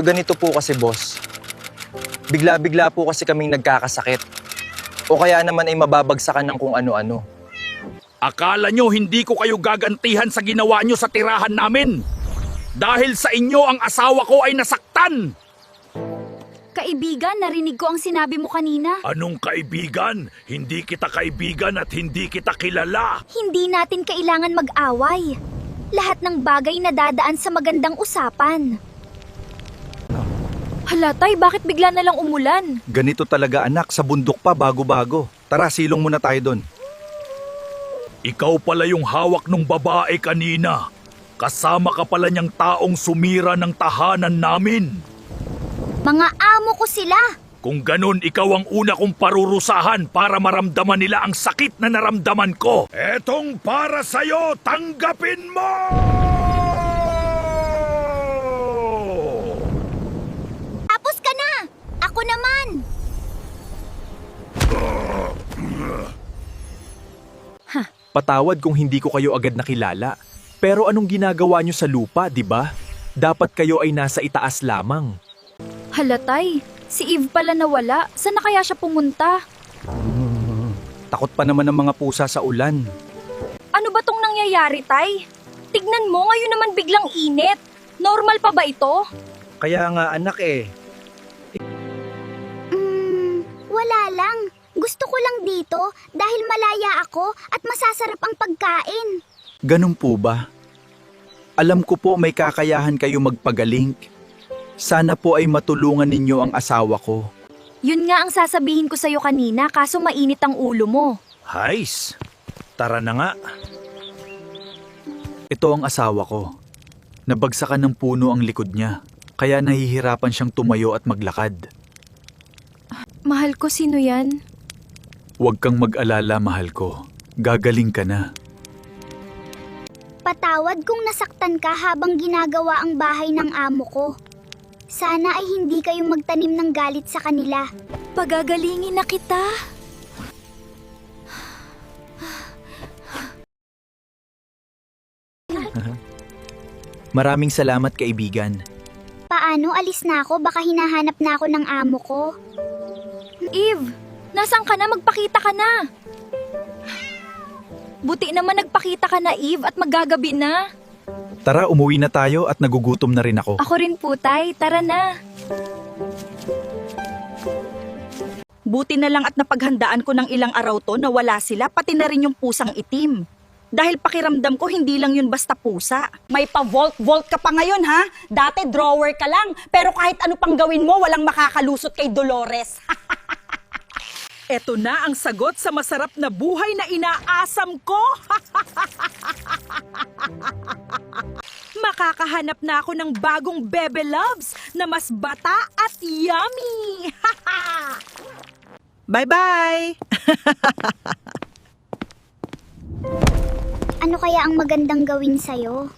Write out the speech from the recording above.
Ganito po kasi, boss. Bigla-bigla po kasi kaming nagkakasakit. O kaya naman ay mababagsakan ng kung ano-ano. Akala nyo hindi ko kayo gagantihan sa ginawa nyo sa tirahan namin? Dahil sa inyo ang asawa ko ay nasaktan! Kaibigan, narinig ko ang sinabi mo kanina. Anong kaibigan? Hindi kita kaibigan at hindi kita kilala. Hindi natin kailangan mag-away. Lahat ng bagay na dadaan sa magandang usapan. Hala, Tay, bakit bigla na lang umulan? Ganito talaga anak, sa bundok pa bago-bago. Tara, silong muna tayo doon. Ikaw pala yung hawak ng babae kanina. Kasama ka pala niyang taong sumira ng tahanan namin. Mga amo ko sila. Kung ganun, ikaw ang una kong parurusahan para maramdaman nila ang sakit na naramdaman ko. Etong para sa'yo, tanggapin mo! Tapos ka na! Ako naman! Patawad kung hindi ko kayo agad nakilala. Pero anong ginagawa nyo sa lupa, di ba? Dapat kayo ay nasa itaas lamang. Hala, Tay, si Eve pala nawala. Saan na kaya siya pumunta? Takot pa naman ng mga pusa sa ulan. Ano ba tong nangyayari, Tay? Tignan mo, ngayon naman biglang init. Normal pa ba ito? Kaya nga anak Wala lang. Gusto ko lang dito dahil malaya ako at masasarap ang pagkain. Ganun po ba? Alam ko po may kakayahan kayo magpagaling. Sana po ay matulungan ninyo ang asawa ko. Yun nga ang sasabihin ko sa'yo kanina kaso mainit ang ulo mo. Hays, tara na nga. Ito ang asawa ko. Nabagsakan ng puno ang likod niya, kaya nahihirapan siyang tumayo at maglakad. Mahal ko, sino yan? Huwag kang mag-alala, mahal ko. Gagaling ka na. Patawad kung nasaktan ka habang ginagawa ang bahay ng amo ko. Sana ay hindi kayo magtanim ng galit sa kanila. Pagagalingin na kita. Maraming salamat, kaibigan. Paano? Alis na ako? Baka hinahanap na ako ng amo ko. Eve, nasaan ka na? Magpakita ka na. Buti naman nagpakita ka na, Eve, at maggagabi na. Tara, umuwi na tayo at nagugutom na rin ako. Ako rin po, Tay. Tara na. Buti na lang at napaghandaan ko ng ilang araw to na wala sila, pati na rin yung pusang itim. Dahil pakiramdam ko hindi lang yun basta pusa. May pa-vault-vault ka pa ngayon, ha? Dati drawer ka lang, pero kahit ano pang gawin mo, walang makakalusot kay Dolores. Eto na ang sagot sa masarap na buhay na inaasam ko. Makakahanap na ako ng bagong Bebe Loves na mas bata at yummy. Bye-bye! Ano kaya ang magandang gawin sa'yo?